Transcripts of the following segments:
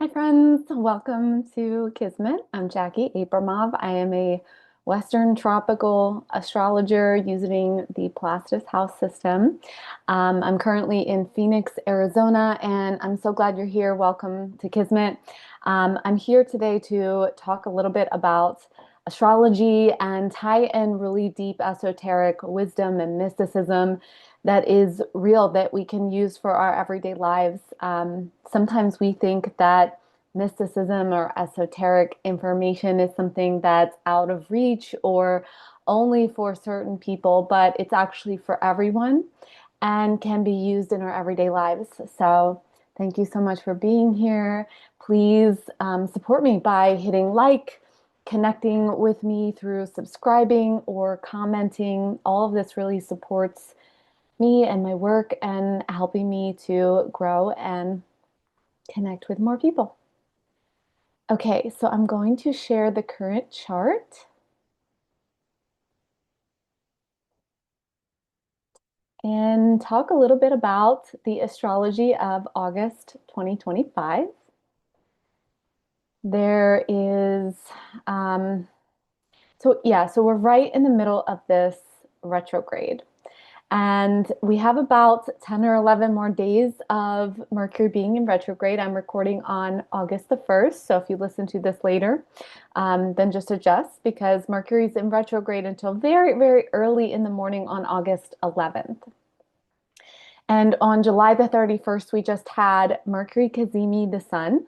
Hi, friends. Welcome to Kismet. I'm Jackie Abramov. I am a Western tropical astrologer using the Plastis House system. I'm currently in Phoenix, Arizona, and I'm so glad you're here. Welcome to Kismet. I'm here today to talk a little bit about astrology and tie in really deep esoteric wisdom and mysticism that is real that we can use for our everyday lives. Sometimes we think that mysticism or esoteric information is something that's out of reach or only for certain people, but it's actually for everyone and can be used in our everyday lives. So, thank you so much for being here. Please support me by hitting like, connecting with me through subscribing or commenting. All of this really supports me and my work and helping me to grow and connect with more people. Okay, so I'm going to share the current chart and talk a little bit about the astrology of August 2025. There is, um, so we're right in the middle of this retrograde. And we have about 10 or 11 more days of Mercury being in retrograde. I'm recording on August the 1st. So if you listen to this later, then just adjust because Mercury's in retrograde until very, very early in the morning on August 11th. And on July the 31st, we just had Mercury Cazimi the Sun.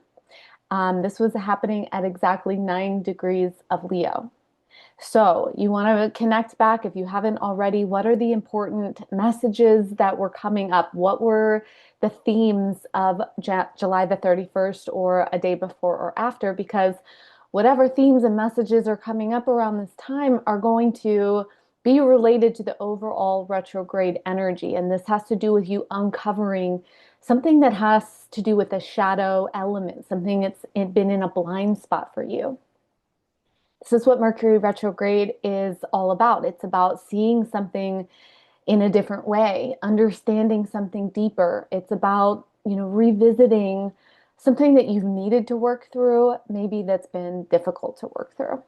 This was happening at exactly 9 degrees of Leo. So you want to connect back if you haven't already. What are the important messages that were coming up? What were the themes of July the 31st or a day before or after? Because whatever themes and messages are coming up around this time are going to be related to the overall retrograde energy. And this has to do with you uncovering something that has to do with the shadow element, something that's been in a blind spot for you. This is what Mercury retrograde is all about. It's about seeing something in a different way, understanding something deeper. It's about, revisiting something that you've needed to work through, maybe that's been difficult to work through.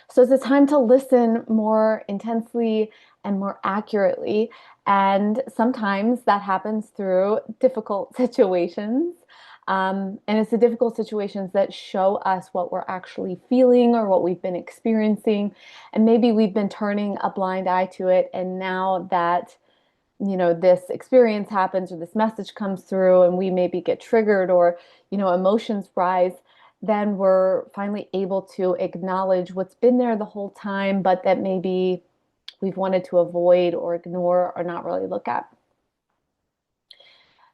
So it's a time to listen more intensely and more accurately. And sometimes that happens through difficult situations. And it's the difficult situations that show us what we're actually feeling or what we've been experiencing. And maybe we've been turning a blind eye to it. And now that, this experience happens or this message comes through and we maybe get triggered or, emotions rise, then we're finally able to acknowledge what's been there the whole time, but that maybe we've wanted to avoid or ignore or not really look at.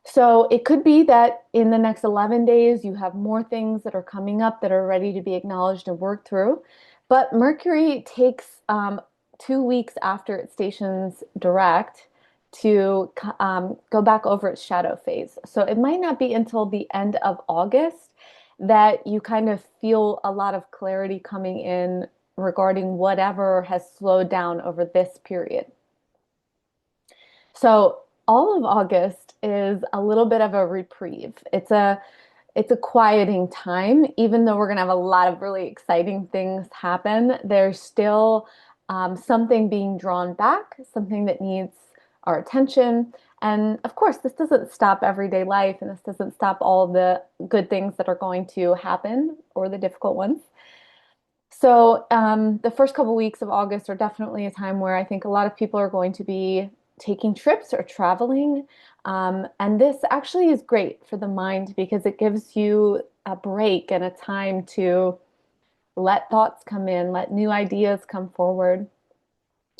So it could be that in the next 11 days, you have more things that are coming up that are ready to be acknowledged and worked through. But Mercury takes 2 weeks after it stations direct to go back over its shadow phase. So it might not be until the end of August that you kind of feel a lot of clarity coming in regarding whatever has slowed down over this period. So all of August is a little bit of a reprieve. It's a quieting time, even though we're gonna have a lot of really exciting things happen. There's still something being drawn back, something that needs our attention. And of course, this doesn't stop everyday life, and this doesn't stop all the good things that are going to happen or the difficult ones. So the first couple weeks of August are definitely a time where I think a lot of people are going to be taking trips or traveling. And this actually is great for the mind because it gives you a break and a time to let thoughts come in, let new ideas come forward,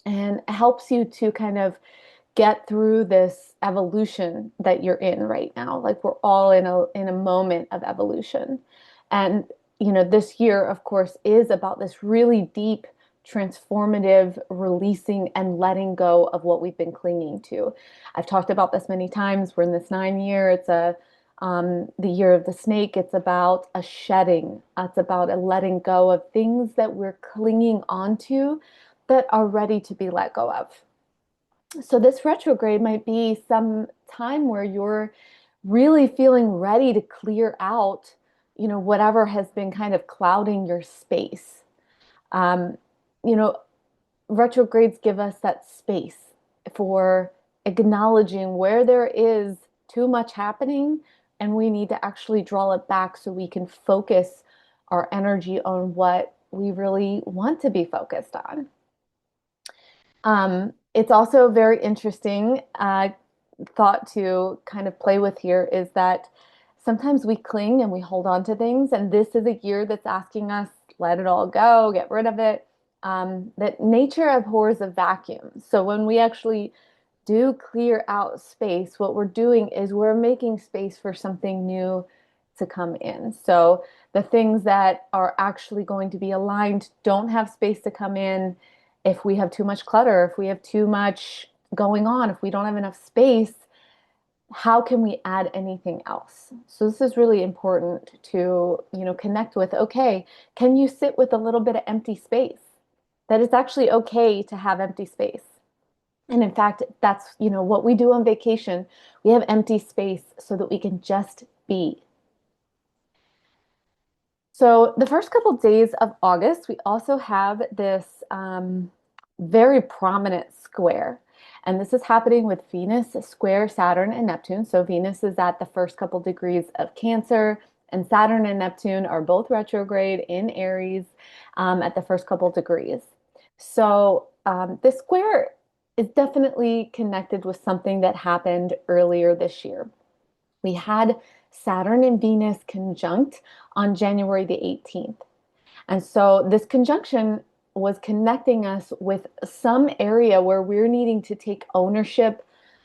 and helps you to kind of get through this evolution that you're in right now. Like we're all in a moment of evolution. And this year, of course, is about this really deep, transformative releasing and letting go of what we've been clinging to. I've talked about this many times. We're in this 9 year. It's the year of the snake. It's about a shedding. It's about a letting go of things that we're clinging onto that are ready to be let go of. So this retrograde might be some time where you're really feeling ready to clear out, whatever has been kind of clouding your space. Um, you know, Retrogrades give us that space for acknowledging where there is too much happening and we need to actually draw it back so we can focus our energy on what we really want to be focused on. It's also very interesting thought to kind of play with here is that sometimes we cling and we hold on to things, and this is a year that's asking us let it all go, get rid of it. That nature abhors a vacuum. So when we actually do clear out space, what we're doing is we're making space for something new to come in. So the things that are actually going to be aligned don't have space to come in. If we have too much clutter, if we have too much going on, if we don't have enough space, how can we add anything else? So this is really important to, connect with, okay, can you sit with a little bit of empty space? That it's actually okay to have empty space. And in fact, that's, what we do on vacation. We have empty space so that we can just be. So the first couple days of August, we also have this very prominent square. And this is happening with Venus square Saturn and Neptune. So Venus is at the first couple degrees of Cancer, and Saturn and Neptune are both retrograde in Aries at the first couple degrees. So this square is definitely connected with something that happened earlier this year. We had Saturn and Venus conjunct on January the 18th. And so this conjunction was connecting us with some area where we're needing to take ownership,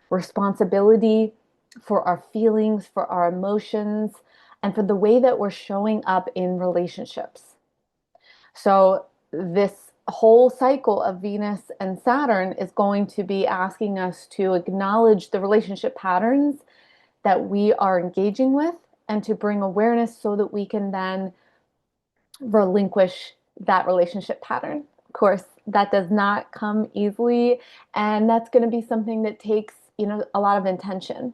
responsibility for our feelings, for our emotions, and for the way that we're showing up in relationships. So this whole cycle of Venus and Saturn is going to be asking us to acknowledge the relationship patterns that we are engaging with and to bring awareness so that we can then relinquish that relationship pattern. Of course, that does not come easily, and that's going to be something that takes, a lot of intention.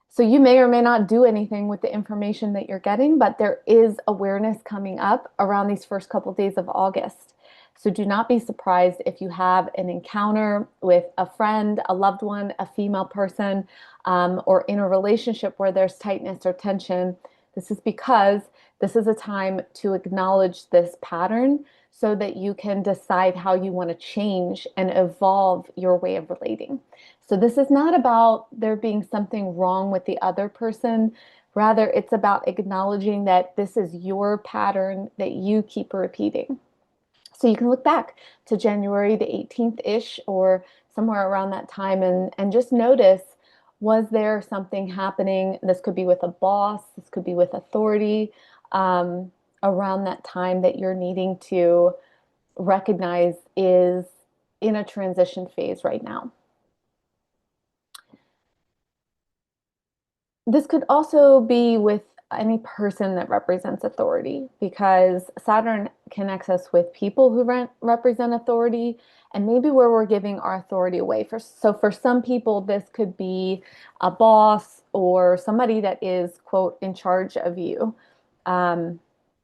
So you may or may not do anything with the information that you're getting, but there is awareness coming up around these first couple of days of August. So do not be surprised if you have an encounter with a friend, a loved one, a female person, or in a relationship where there's tightness or tension. This is because this is a time to acknowledge this pattern so that you can decide how you want to change and evolve your way of relating. So this is not about there being something wrong with the other person. Rather, it's about acknowledging that this is your pattern that you keep repeating. So you can look back to January the 18th-ish or somewhere around that time and just notice, was there something happening? This could be with a boss, this could be with authority, around that time that you're needing to recognize is in a transition phase right now. This could also be with any person that represents authority because Saturn connects us with people who represent authority and maybe where we're giving our authority away. So for some people, this could be a boss or somebody that is, quote, in charge of you. Um,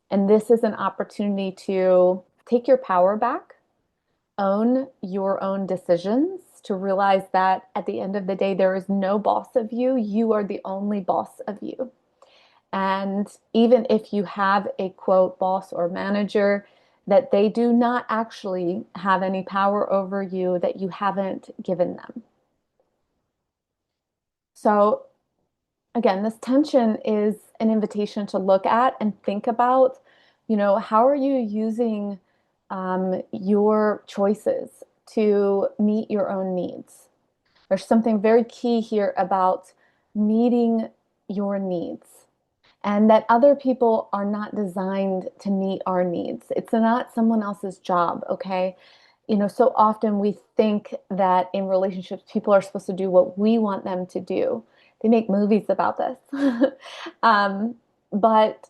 and this is an opportunity to take your power back, own your own decisions, to realize that at the end of the day, there is no boss of you. You are the only boss of you. And even if you have a quote boss or manager, that they do not actually have any power over you that you haven't given them. So again, this tension is an invitation to look at and think about, how are you using your choices to meet your own needs? There's something very key here about meeting your needs and that other people are not designed to meet our needs. It's not someone else's job, okay? So often we think that in relationships, people are supposed to do what we want them to do. They make movies about this. um, but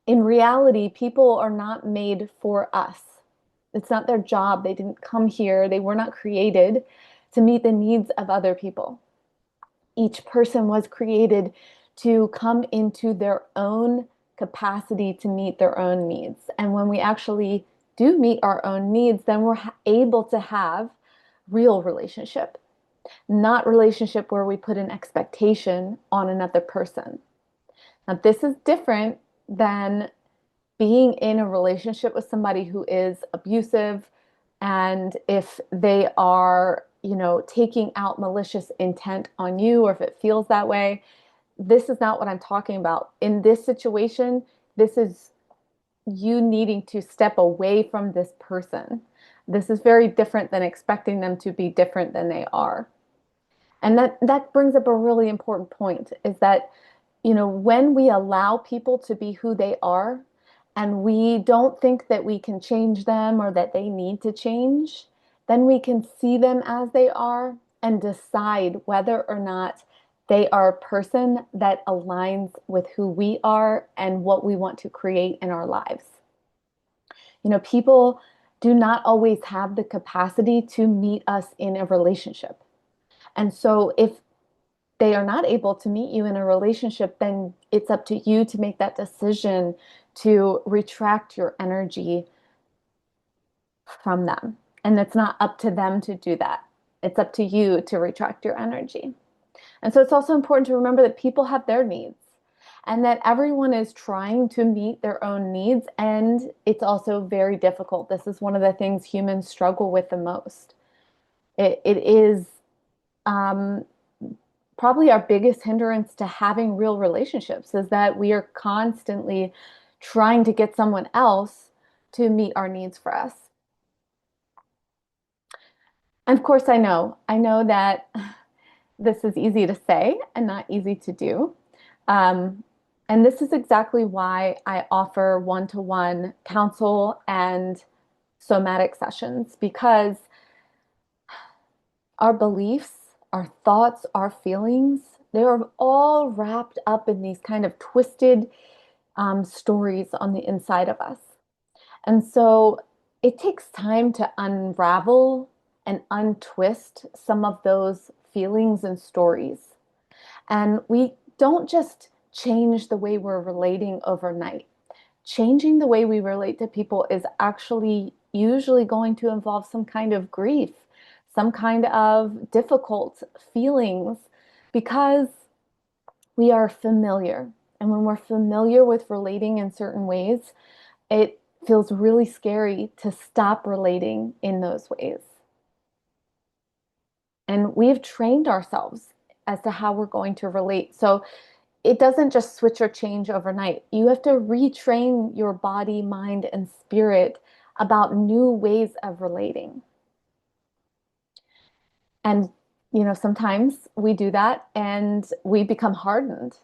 in reality, people are not made for us. It's not their job. They didn't come here. They were not created to meet the needs of other people. Each person was created to come into their own capacity to meet their own needs. And when we actually do meet our own needs, then we're able to have real relationship, not relationship where we put an expectation on another person. Now, this is different than being in a relationship with somebody who is abusive, and if they are, taking out malicious intent on you, or if it feels that way, this is not what I'm talking about. In this situation, this is you needing to step away from this person. This is very different than expecting them to be different than they are. And that brings up a really important point, is that, when we allow people to be who they are and we don't think that we can change them or that they need to change, then we can see them as they are and decide whether or not they are a person that aligns with who we are and what we want to create in our lives. People do not always have the capacity to meet us in a relationship. And so if they are not able to meet you in a relationship, then it's up to you to make that decision to retract your energy from them. And it's not up to them to do that. It's up to you to retract your energy. And so it's also important to remember that people have their needs and that everyone is trying to meet their own needs. And it's also very difficult. This is one of the things humans struggle with the most. It is um, probably our biggest hindrance to having real relationships, is that we are constantly trying to get someone else to meet our needs for us. And of course, I know that this is easy to say and not easy to do. Um, and this is exactly why I offer one-to-one counsel and somatic sessions, because our beliefs, our thoughts, our feelings, they're all wrapped up in these kind of twisted stories on the inside of us. And so it takes time to unravel and untwist some of those feelings and stories. And we don't just change the way we're relating overnight. Changing the way we relate to people is actually usually going to involve some kind of grief, some kind of difficult feelings, because we are familiar. And when we're familiar with relating in certain ways, it feels really scary to stop relating in those ways. And we've trained ourselves as to how we're going to relate. So it doesn't just switch or change overnight. You have to retrain your body, mind, and spirit about new ways of relating. And, sometimes we do that and we become hardened.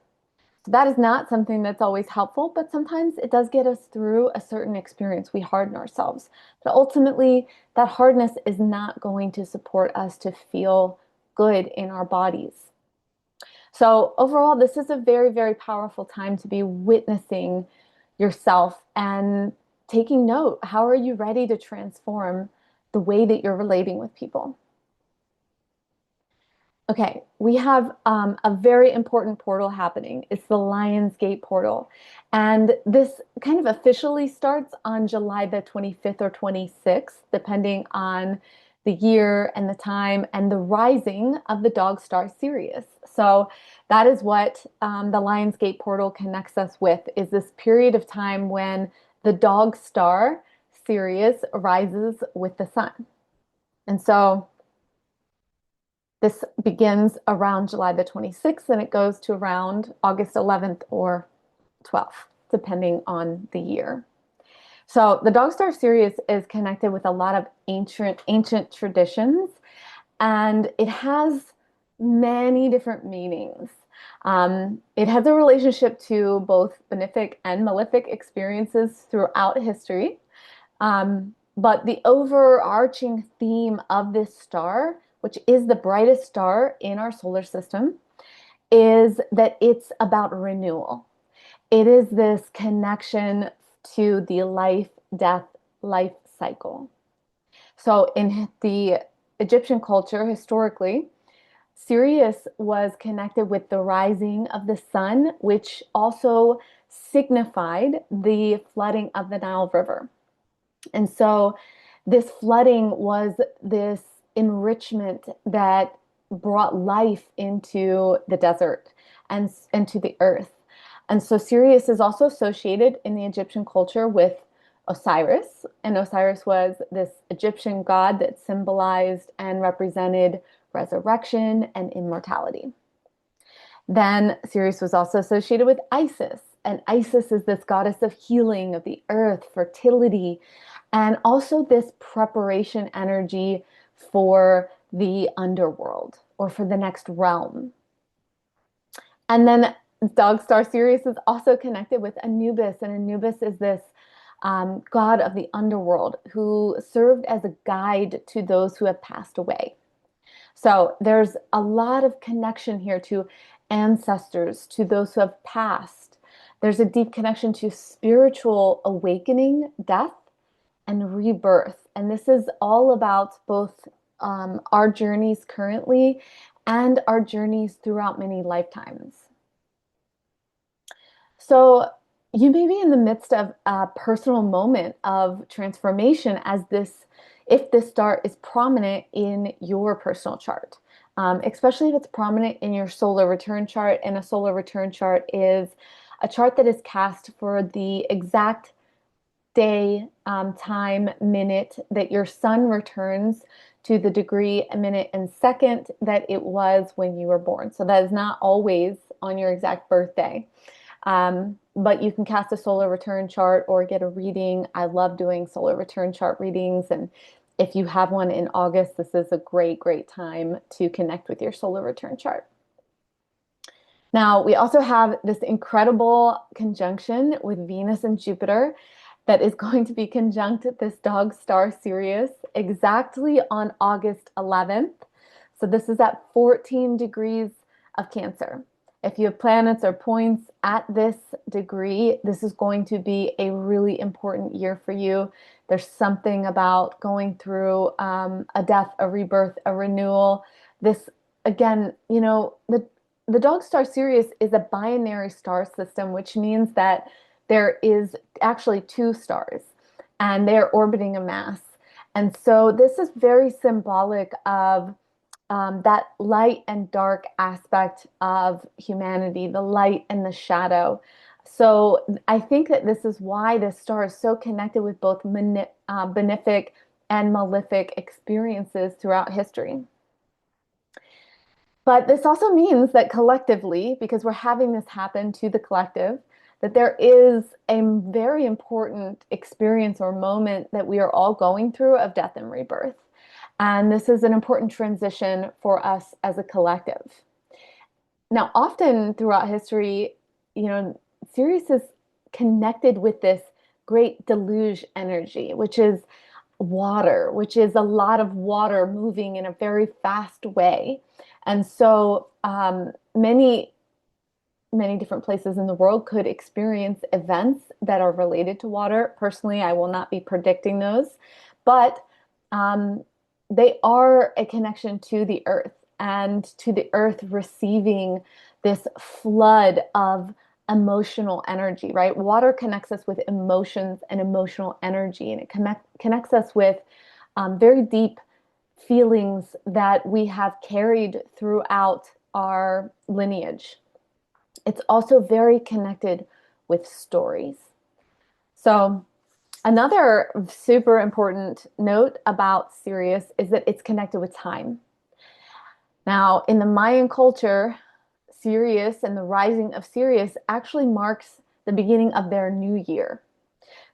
So that is not something that's always helpful, but sometimes it does get us through a certain experience. We harden ourselves. But ultimately, that hardness is not going to support us to feel good in our bodies. So overall, this is a very, very powerful time to be witnessing yourself and taking note. How are you ready to transform the way that you're relating with people? Okay, we have a very important portal happening. It's the Lionsgate portal. And this kind of officially starts on July the 25th or 26th, depending on the year and the time and the rising of the dog star Sirius. So that is what the Lionsgate portal connects us with, is this period of time when the dog star Sirius rises with the sun. And so this begins around July the 26th and it goes to around August 11th or 12th, depending on the year. So the dog star Sirius is connected with a lot of ancient traditions, and it has many different meanings. It has a relationship to both benefic and malefic experiences throughout history. But the overarching theme of this star, which is the brightest star in our solar system, is that it's about renewal. It is this connection to the life, death, life cycle. So in the Egyptian culture, historically, Sirius was connected with the rising of the sun, which also signified the flooding of the Nile River. And so this flooding was this enrichment that brought life into the desert and into the earth. And so Sirius is also associated in the Egyptian culture with Osiris. And Osiris was this Egyptian god that symbolized and represented resurrection and immortality. Then Sirius was also associated with Isis. And Isis is this goddess of healing of the earth, fertility, and also this preparation energy for the underworld or for the next realm. And then dog star Sirius is also connected with Anubis, and Anubis is this god of the underworld who served as a guide to those who have passed away. So there's a lot of connection here to ancestors, to those who have passed. There's a deep connection to spiritual awakening, death, and rebirth. And this is all about both our journeys currently and our journeys throughout many lifetimes. So you may be in the midst of a personal moment of transformation as this, if this star is prominent in your personal chart, especially if it's prominent in your solar return chart. And a solar return chart is a chart that is cast for the exact day, time, minute that your sun returns to the degree, a minute, and second that it was when you were born. So that is not always on your exact birthday. But you can cast a solar return chart or get a reading. I love doing solar return chart readings. And if you have one in August, this is a great, great time to connect with your solar return chart. Now, we also have this incredible conjunction with Venus and Jupiter that is going to be conjunct this dog star Sirius exactly on August 11th. So this is at 14 degrees of Cancer. If you have planets or points at this degree, this is going to be a really important year for you. There's something about going through a death, a rebirth, a renewal. This, again, the dog star Sirius is a binary star system, which means that there is actually two stars and they're orbiting a mass. And so this is very symbolic of that light and dark aspect of humanity, the light and the shadow. So I think that this is why this star is so connected with both benefic and malefic experiences throughout history. But this also means that collectively, because we're having this happen to the collective, that there is a very important experience or moment that we are all going through of death and rebirth. And this is an important transition for us as a collective. Now, often throughout history, Sirius is connected with this great deluge energy, which is water, which is a lot of water moving in a very fast way. And so many different places in the world could experience events that are related to water. Personally, I will not be predicting those, but they are a connection to the earth and to the earth receiving this flood of emotional energy, right? Water connects us with emotions and emotional energy, and it connects us with very deep feelings that we have carried throughout our lineage. It's also very connected with stories. So another super important note about Sirius is that it's connected with time. Now, in the Mayan culture, Sirius and the rising of Sirius actually marks the beginning of their new year.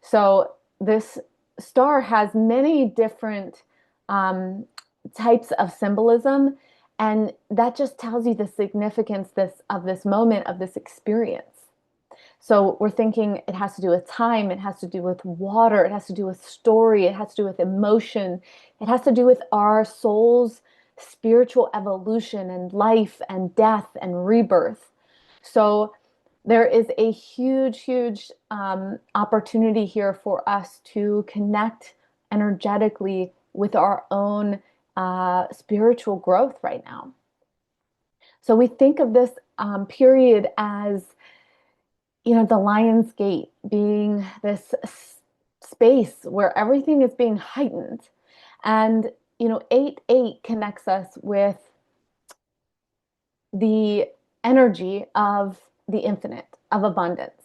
So this star has many different types of symbolism, and that just tells you the significance of this moment, of this experience. So we're thinking it has to do with time, it has to do with water, it has to do with story, it has to do with emotion, it has to do with our soul's spiritual evolution and life and death and rebirth. So there is a huge, huge opportunity here for us to connect energetically with our own spiritual growth right now. So we think of this period as, the Lion's Gate being this space where everything is being heightened. And, 8-8 connects us with the energy of the infinite, of abundance.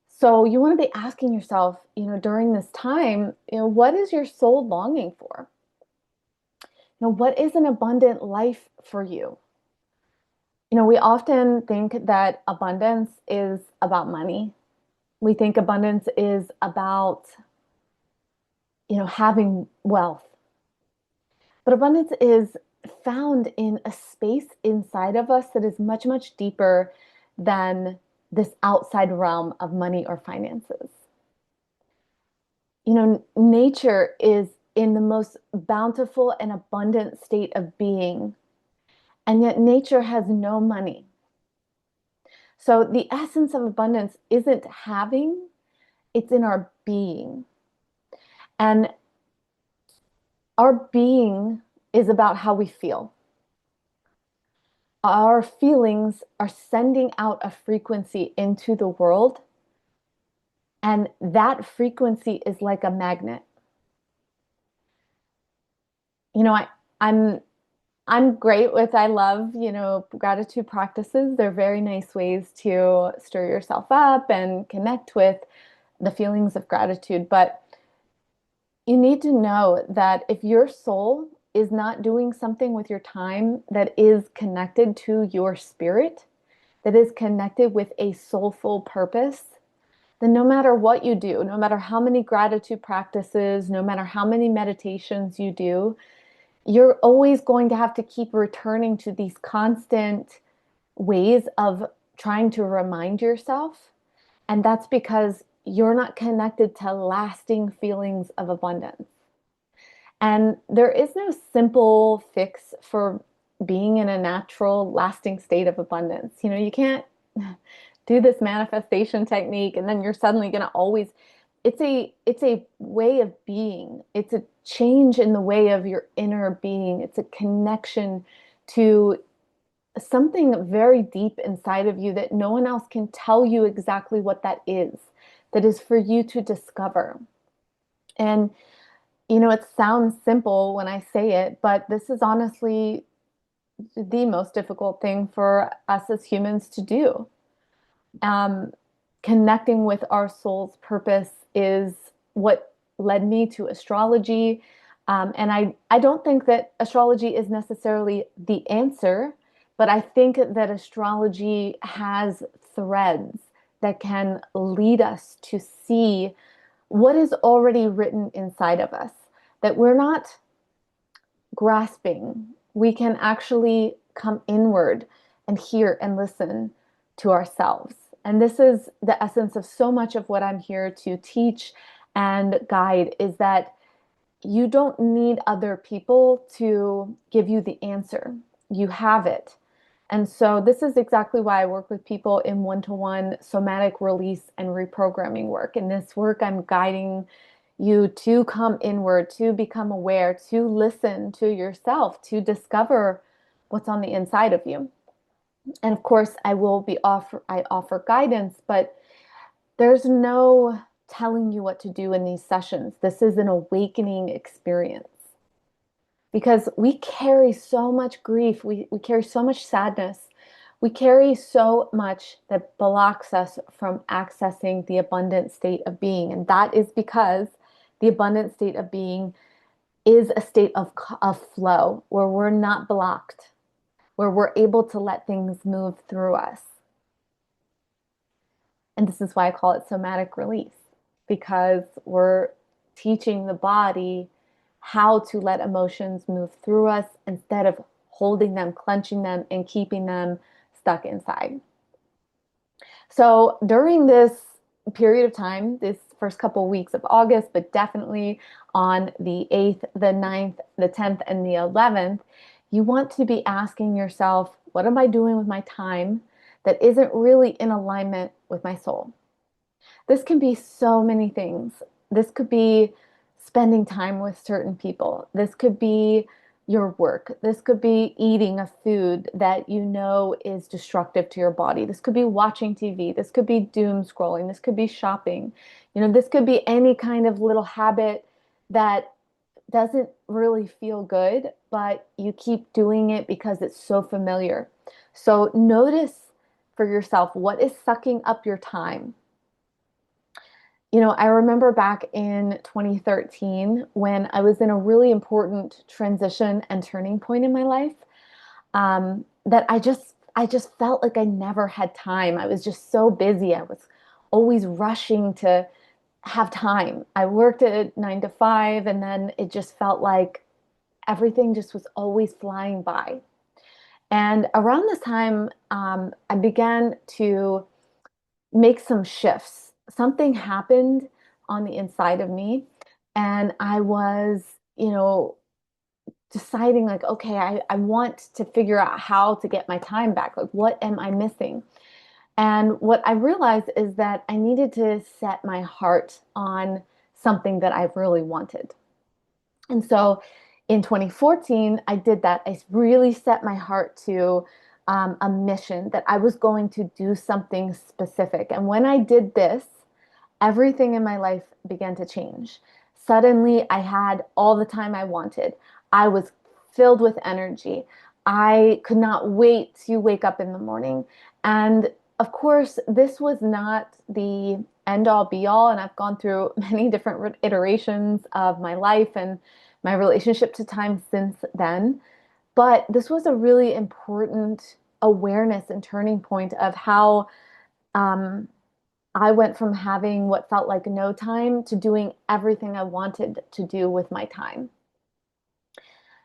So you want to be asking yourself, during this time, what is your soul longing for? What is an abundant life for you? We often think that abundance is about money. We think abundance is about, having wealth. But abundance is found in a space inside of us that is much, much deeper than this outside realm of money or finances. Nature is in the most bountiful and abundant state of being, and yet nature has no money. So the essence of abundance isn't having, it's in our being. And our being is about how we feel. Our feelings are sending out a frequency into the world, and that frequency is like a magnet. You know, I, I'm I'm great with, I love, gratitude practices. They're very nice ways to stir yourself up and connect with the feelings of gratitude. But you need to know that if your soul is not doing something with your time that is connected to your spirit, that is connected with a soulful purpose, then no matter what you do, no matter how many gratitude practices, no matter how many meditations you do, you're always going to have to keep returning to these constant ways of trying to remind yourself. And that's because you're not connected to lasting feelings of abundance. And there is no simple fix for being in a natural, lasting state of abundance. You can't do this manifestation technique and then you're suddenly going to always, it's a way of being. It's a change in the way of your inner being. It's a connection to something very deep inside of you that no one else can tell you exactly what that is for you to discover. And it sounds simple when I say it, but this is honestly the most difficult thing for us as humans to do. um, Connecting with our soul's purpose is what led me to astrology. And I don't think that astrology is necessarily the answer, but I think that astrology has threads that can lead us to see what is already written inside of us, that we're not grasping. We can actually come inward and hear and listen to ourselves. And this is the essence of so much of what I'm here to teach and guide, is that you don't need other people to give you the answer. You have it. And so this is exactly why I work with people in one-to-one somatic release and reprogramming work. In this work, I'm guiding you to come inward, to become aware, to listen to yourself, to discover what's on the inside of you. And of course, I offer guidance, but there's no telling you what to do in these sessions. This is an awakening experience because we carry so much grief, we carry so much sadness, we carry so much that blocks us from accessing the abundant state of being. And that is because the abundant state of being is a state of flow where we're not blocked, where we're able to let things move through us. And this is why I call it somatic release, because we're teaching the body how to let emotions move through us instead of holding them, clenching them, and keeping them stuck inside. So during this period of time, this first couple of weeks of August, but definitely on the 8th, the 9th, the 10th, and the 11th, you want to be asking yourself, what am I doing with my time that isn't really in alignment with my soul? This can be so many things. This could be spending time with certain people. This could be your work. This could be eating a food that you know is destructive to your body. This could be watching TV. This could be doom scrolling. This could be shopping. This could be any kind of little habit that doesn't really feel good, but you keep doing it because it's so familiar. So notice for yourself what is sucking up your time. I remember back in 2013 when I was in a really important transition and turning point in my life, that I just felt like I never had time. I was just so busy. I was always rushing to have time. I worked at 9 to 5, and then it just felt like everything just was always flying by. And around this time, I began to make some shifts. Something happened on the inside of me, and I was, you know, deciding like, okay, I want to figure out how to get my time back. Like, what am I missing? And what I realized is that I needed to set my heart on something that I really wanted. And so in 2014, I did that. I really set my heart to a mission that I was going to do something specific. And when I did this, everything in my life began to change. Suddenly, I had all the time I wanted. I was filled with energy. I could not wait to wake up in the morning. And of course, this was not the end all be all. And I've gone through many different iterations of my life and my relationship to time since then. But this was a really important awareness and turning point of how um, I went from having what felt like no time to doing everything I wanted to do with my time.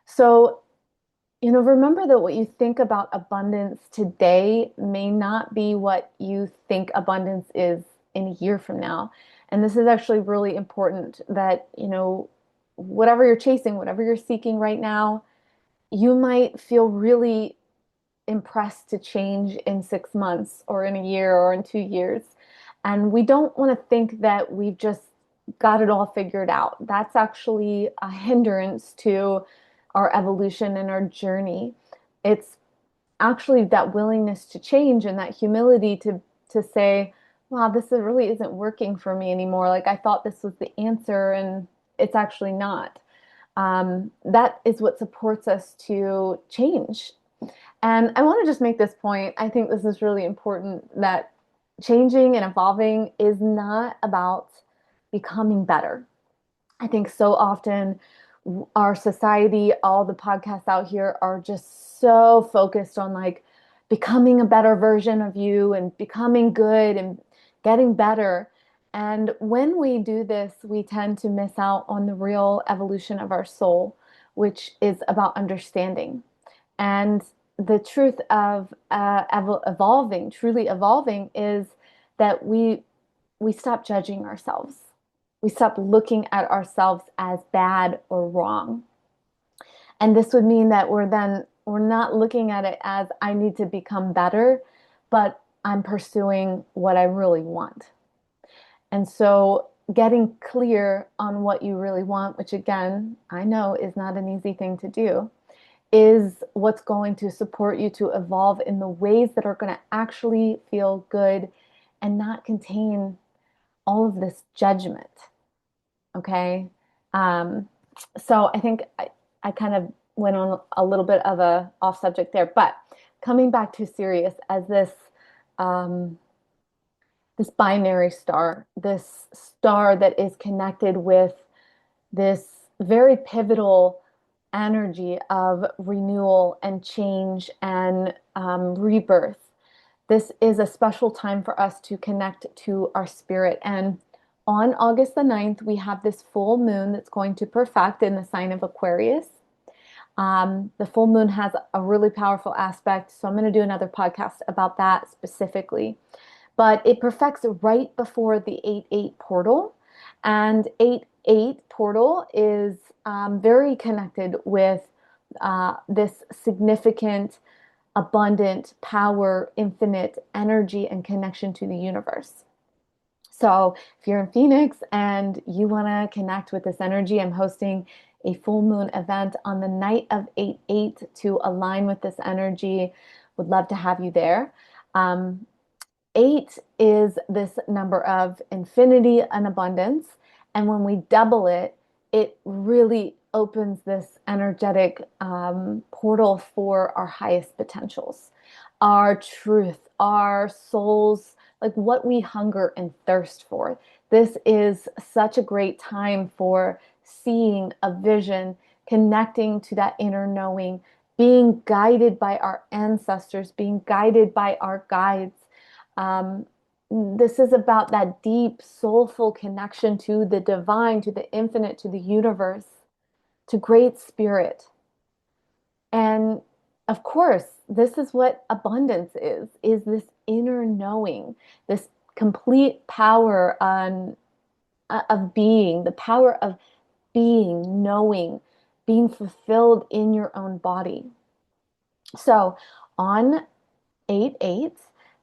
So, remember that what you think about abundance today may not be what you think abundance is in a year from now. And this is actually really important that, whatever you're chasing, whatever you're seeking right now, you might feel really impressed to change in 6 months or in a year or in 2 years. And we don't want to think that we've just got it all figured out. That's actually a hindrance to our evolution and our journey. It's actually that willingness to change and that humility to say, wow, this really isn't working for me anymore. Like I thought this was the answer and it's actually not. That is what supports us to change. And I want to just make this point. I think this is really important that changing and evolving is not about becoming better. I think so often our society, all the podcasts out here are just so focused on like becoming a better version of you and becoming good and getting better. And when we do this, we tend to miss out on the real evolution of our soul, which is about understanding. And the truth of evolving, truly evolving, is that we stop judging ourselves. We stop looking at ourselves as bad or wrong. And this would mean that we're not looking at it as I need to become better, but I'm pursuing what I really want. And so getting clear on what you really want, which again, I know is not an easy thing to do, is what's going to support you to evolve in the ways that are going to actually feel good and not contain all of this judgment. Okay. Um, so I think I kind of went on a little bit of a off subject there, but coming back to Sirius as um, this binary star, this star that is connected with this very pivotal energy of renewal and change and rebirth. This is a special time for us to connect to our spirit. And on August the 9th, we have this full moon that's going to perfect in the sign of Aquarius. The full moon has a really powerful aspect, so I'm going to do another podcast about that specifically. But it perfects right before the 8-8 portal. And 8-8 portal is very connected with this significant, abundant power, infinite energy, and connection to the universe. So if you're in Phoenix and you want to connect with this energy, I'm hosting a full moon event on the night of 8/8 to align with this energy. Would love to have you there. Um, Eight is this number of infinity and abundance. And when we double it, it really opens this energetic portal for our highest potentials, our truth, our souls, like what we hunger and thirst for. This is such a great time for seeing a vision, connecting to that inner knowing, being guided by our ancestors, being guided by our guides. um, this is about that deep, soulful connection to the divine, to the infinite, to the universe, to great spirit. And of course, this is what abundance is this inner knowing, this complete power of being, the power of being, knowing, being fulfilled in your own body. So on 8/8,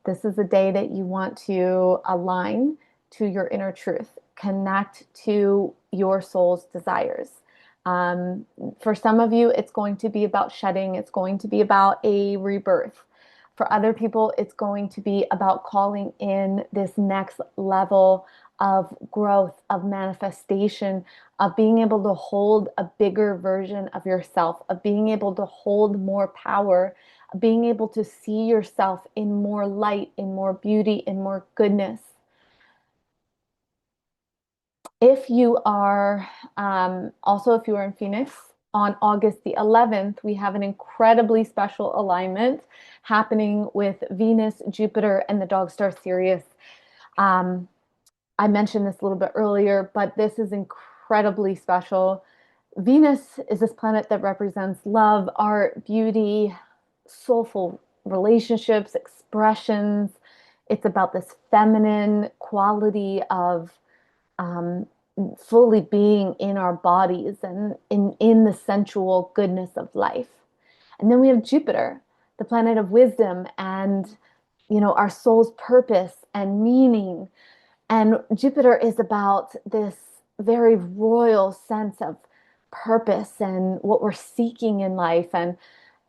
this is a day that you want to align to your inner truth, connect to your soul's desires. Um, for some of you, it's going to be about shedding, it's going to be about a rebirth. For other people, it's going to be about calling in this next level of growth, of manifestation, of being able to hold a bigger version of yourself, of being able to hold more power, being able to see yourself in more light, in more beauty, in more goodness. If you are also, if you are in Phoenix on August the 11th, we have an incredibly special alignment happening with Venus, Jupiter, and the dog star Sirius. Um, I mentioned this a little bit earlier, but this is incredibly special. Venus is this planet that represents love, art, beauty, soulful relationships, expressions. It's about this feminine quality of um, fully being in our bodies and in the sensual goodness of life. And then we have Jupiter, the planet of wisdom and our soul's purpose and meaning. And Jupiter is about this very royal sense of purpose and what we're seeking in life. And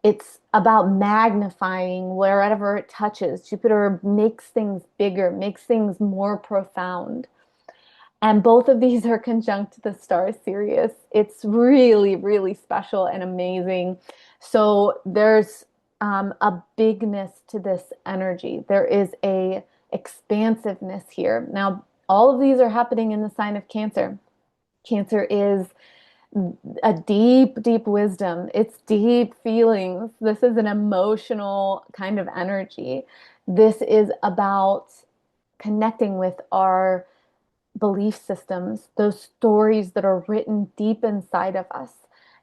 it's about magnifying wherever it touches. Jupiter makes things bigger, makes things more profound. And both of these are conjunct to the star Sirius. It's really, really special and amazing. So there's a bigness to this energy. There is a expansiveness here. Now, all of these are happening in the sign of Cancer. Cancer is a deep, deep wisdom. It's deep feelings. This is an emotional kind of energy. This is about connecting with our belief systems, those stories that are written deep inside of us.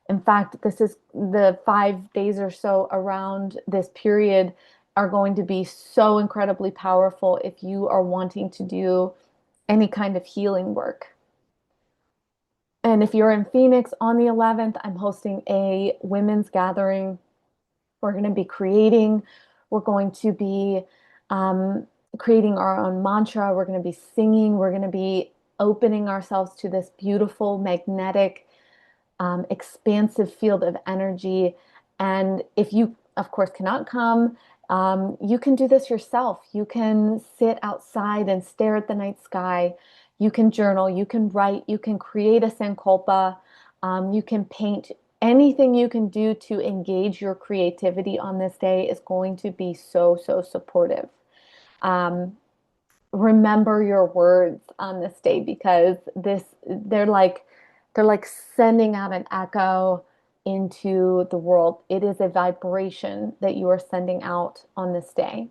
In fact, this is the 5 days or so around this period are going to be so incredibly powerful if you are wanting to do any kind of healing work. And if you're in Phoenix on the 11th, I'm hosting a women's gathering. We're going to be we're going to be um, creating our own mantra. We're going to be singing. We're going to be opening ourselves to this beautiful, magnetic, expansive field of energy. And if you, of course, cannot come, you can do this yourself. You can sit outside and stare at the night sky. You can journal, you can write, you can create a sankalpa, you can paint. Anything you can do to engage your creativity on this day is going to be so, so supportive. Um, Remember your words on this day because they're like sending out an echo into the world. It is a vibration that you are sending out on this day.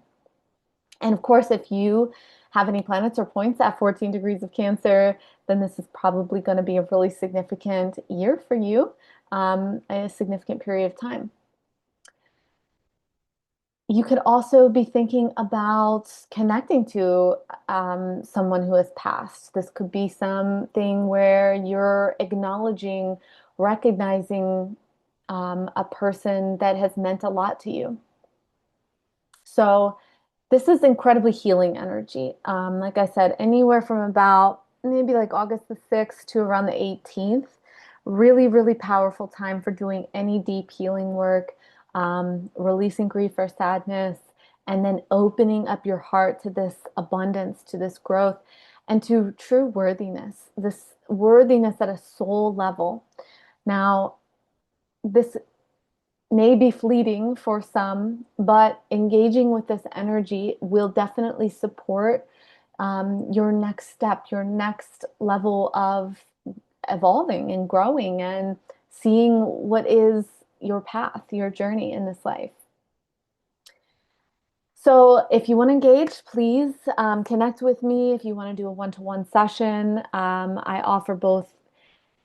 And of course, if you have any planets or points at 14 degrees of Cancer, then this is probably going to be a really significant year for you, a significant period of time. You could also be thinking about connecting to someone who has passed. This could be something where you're acknowledging, recognizing a person that has meant a lot to you. So, this is incredibly healing energy. Like I said, anywhere from about maybe like August the 6th to around the 18th. Really, really powerful time for doing any deep healing work, releasing grief or sadness, and then opening up your heart to this abundance, to this growth, and to true worthiness, this worthiness at a soul level. Now, this may be fleeting for some, but engaging with this energy will definitely support your next step, your next level of evolving and growing and seeing what is your path, your journey in this life. So, if you want to engage, please connect with me. If you want to do a one-to-one session, I offer both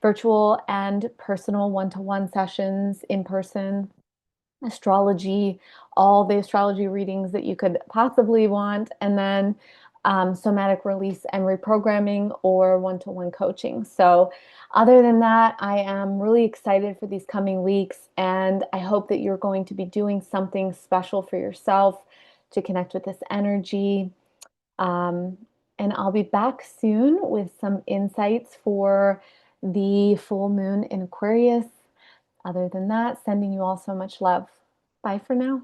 virtual and personal one-to-one sessions in person, astrology, all the astrology readings that you could possibly want, and then somatic release and reprogramming or one-to-one coaching. So, other than that, I am really excited for these coming weeks, and I hope that you're going to be doing something special for yourself to connect with this energy. Um, and I'll be back soon with some insights for the full moon in Aquarius. Other than that, sending you all so much love. Bye for now.